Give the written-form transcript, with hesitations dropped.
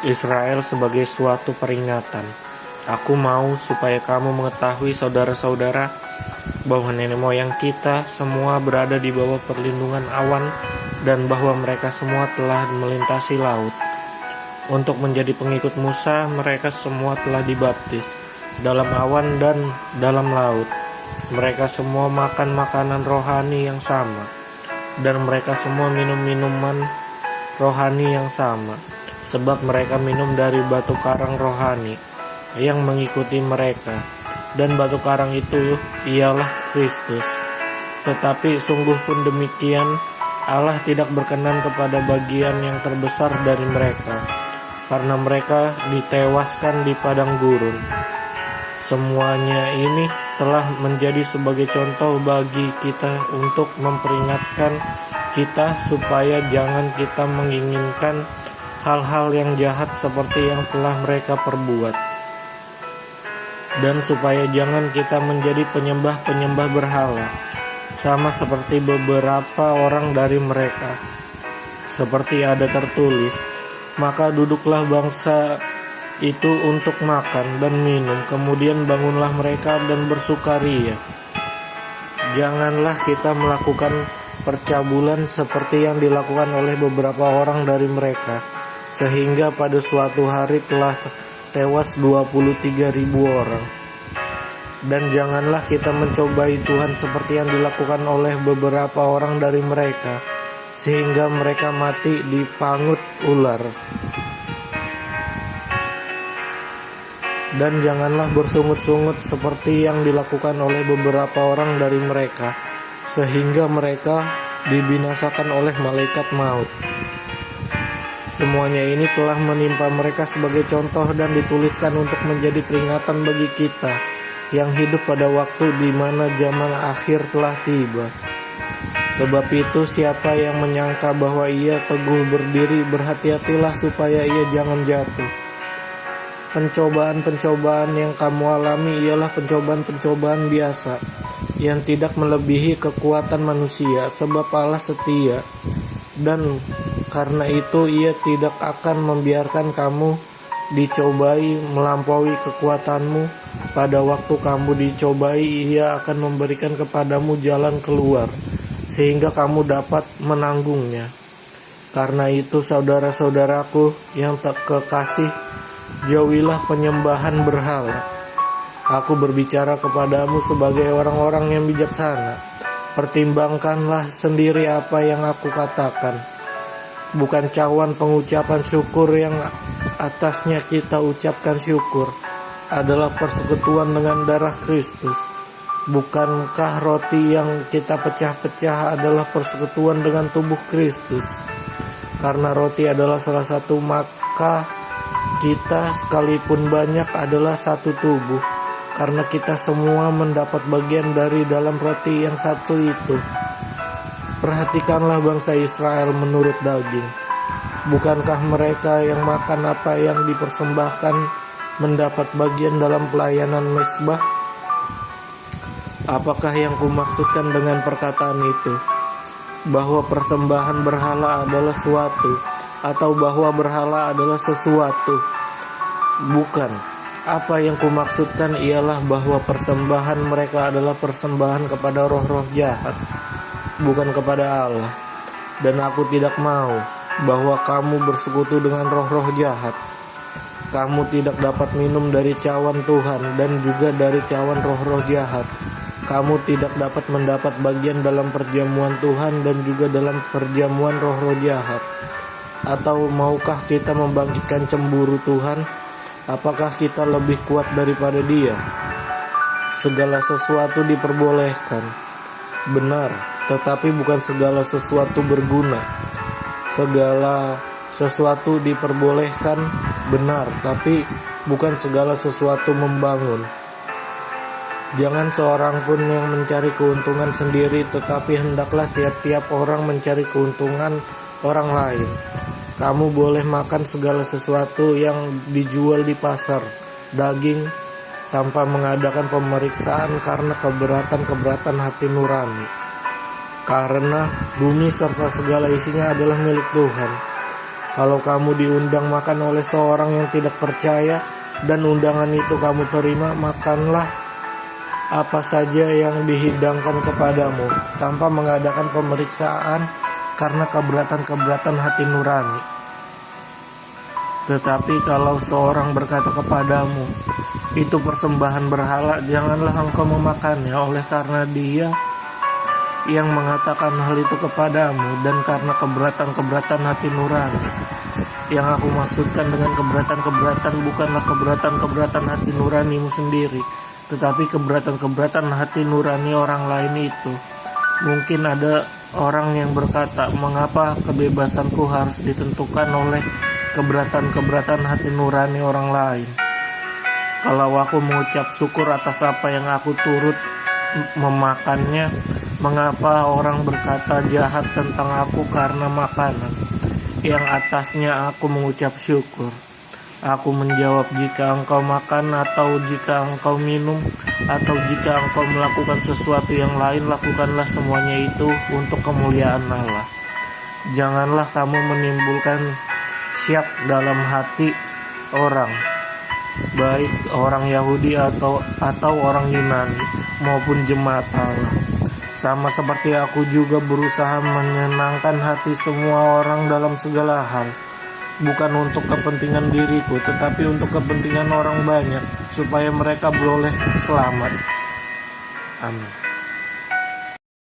Israel sebagai suatu peringatan. Aku mau supaya kamu mengetahui, saudara-saudara, bahwa nenek moyang kita semua berada di bawah perlindungan awan dan bahwa mereka semua telah melintasi laut. Untuk menjadi pengikut Musa, mereka semua telah dibaptis dalam awan dan dalam laut. Mereka semua makan makanan rohani yang sama, dan mereka semua minum minuman rohani yang sama, sebab mereka minum dari batu karang rohani yang mengikuti mereka, dan batu karang itu ialah Kristus. Tetapi sungguh pun demikian, Allah tidak berkenan kepada bagian yang terbesar dari mereka, karena mereka ditewaskan di padang gurun. Semuanya ini telah menjadi sebagai contoh bagi kita untuk memperingatkan kita supaya jangan kita menginginkan hal-hal yang jahat seperti yang telah mereka perbuat, dan supaya jangan kita menjadi penyembah-penyembah berhala, sama seperti beberapa orang dari mereka. Seperti ada tertulis, maka duduklah bangsa itu untuk makan dan minum, kemudian bangunlah mereka dan bersukaria. Janganlah kita melakukan percabulan seperti yang dilakukan oleh beberapa orang dari mereka, sehingga pada suatu hari telah tewas 23.000 orang. Dan janganlah kita mencobai Tuhan seperti yang dilakukan oleh beberapa orang dari mereka, sehingga mereka mati dipangut ular. Dan janganlah bersungut-sungut seperti yang dilakukan oleh beberapa orang dari mereka, sehingga mereka dibinasakan oleh malaikat maut. Semuanya ini telah menimpa mereka sebagai contoh dan dituliskan untuk menjadi peringatan bagi kita yang hidup pada waktu di mana zaman akhir telah tiba. Sebab itu siapa yang menyangka bahwa ia teguh berdiri, berhati-hatilah supaya ia jangan jatuh. Pencobaan-pencobaan yang kamu alami ialah pencobaan-pencobaan biasa, yang tidak melebihi kekuatan manusia, sebab Allah setia, dan karena itu Ia tidak akan membiarkan kamu dicobai melampaui kekuatanmu. Pada waktu kamu dicobai, Ia akan memberikan kepadamu jalan keluar, sehingga kamu dapat menanggungnya. Karena itu, saudara-saudaraku yang tak kekasih, jauhilah penyembahan berhala. Aku berbicara kepadamu sebagai orang-orang yang bijaksana. Pertimbangkanlah sendiri apa yang aku katakan. Bukan cawan pengucapan syukur yang atasnya kita ucapkan syukur adalah persekutuan dengan darah Kristus. Bukankah roti yang kita pecah-pecah adalah persekutuan dengan tubuh Kristus? Karena roti adalah salah satu, maka kita sekalipun banyak adalah satu tubuh, karena kita semua mendapat bagian dari dalam roti yang satu itu. Perhatikanlah bangsa Israel menurut daging. Bukankah mereka yang makan apa yang dipersembahkan mendapat bagian dalam pelayanan mezbah? Apakah yang kumaksudkan dengan perkataan itu? Bahwa persembahan berhala adalah suatu, atau bahwa berhala adalah sesuatu? Bukan. Apa yang kumaksudkan ialah bahwa persembahan mereka adalah persembahan kepada roh-roh jahat, bukan kepada Allah. Dan aku tidak mau bahwa kamu bersekutu dengan roh-roh jahat. Kamu tidak dapat minum dari cawan Tuhan dan juga dari cawan roh-roh jahat. Kamu tidak dapat mendapat bagian dalam perjamuan Tuhan dan juga dalam perjamuan roh-roh jahat. Atau maukah kita membangkitkan cemburu Tuhan? Apakah kita lebih kuat daripada Dia? Segala sesuatu diperbolehkan, benar, tetapi bukan segala sesuatu berguna. Segala sesuatu diperbolehkan, benar, tapi bukan segala sesuatu membangun. Jangan seorang pun yang mencari keuntungan sendiri, tetapi hendaklah tiap-tiap orang mencari keuntungan orang lain. Kamu boleh makan segala sesuatu yang dijual di pasar, daging, tanpa mengadakan pemeriksaan karena keberatan hati nurani. Karena bumi serta segala isinya adalah milik Tuhan. Kalau kamu diundang makan oleh seorang yang tidak percaya dan undangan itu kamu terima, makanlah apa saja yang dihidangkan kepadamu tanpa mengadakan pemeriksaan karena keberatan-keberatan hati nurani. Tetapi kalau seorang berkata kepadamu, itu persembahan berhala, janganlah engkau memakannya, oleh karena dia yang mengatakan hal itu kepadamu dan karena keberatan-keberatan hati nurani. Yang aku maksudkan dengan keberatan-keberatan bukanlah keberatan-keberatan hati nuranimu sendiri, tetapi keberatan-keberatan hati nurani orang lain itu. Mungkin ada orang yang berkata, mengapa kebebasanku harus ditentukan oleh keberatan-keberatan hati nurani orang lain? Kalau aku mengucap syukur atas apa yang aku turut memakannya, mengapa orang berkata jahat tentang aku karena makanan yang atasnya aku mengucap syukur? Aku menjawab, jika engkau makan atau jika engkau minum atau jika engkau melakukan sesuatu yang lain, lakukanlah semuanya itu untuk kemuliaan Allah. Janganlah kamu menimbulkan syak dalam hati orang, baik orang Yahudi atau orang Yunani maupun jemaat Allah. Sama seperti aku juga berusaha menyenangkan hati semua orang dalam segala hal, bukan untuk kepentingan diriku, tetapi untuk kepentingan orang banyak, supaya mereka beroleh selamat. Amin.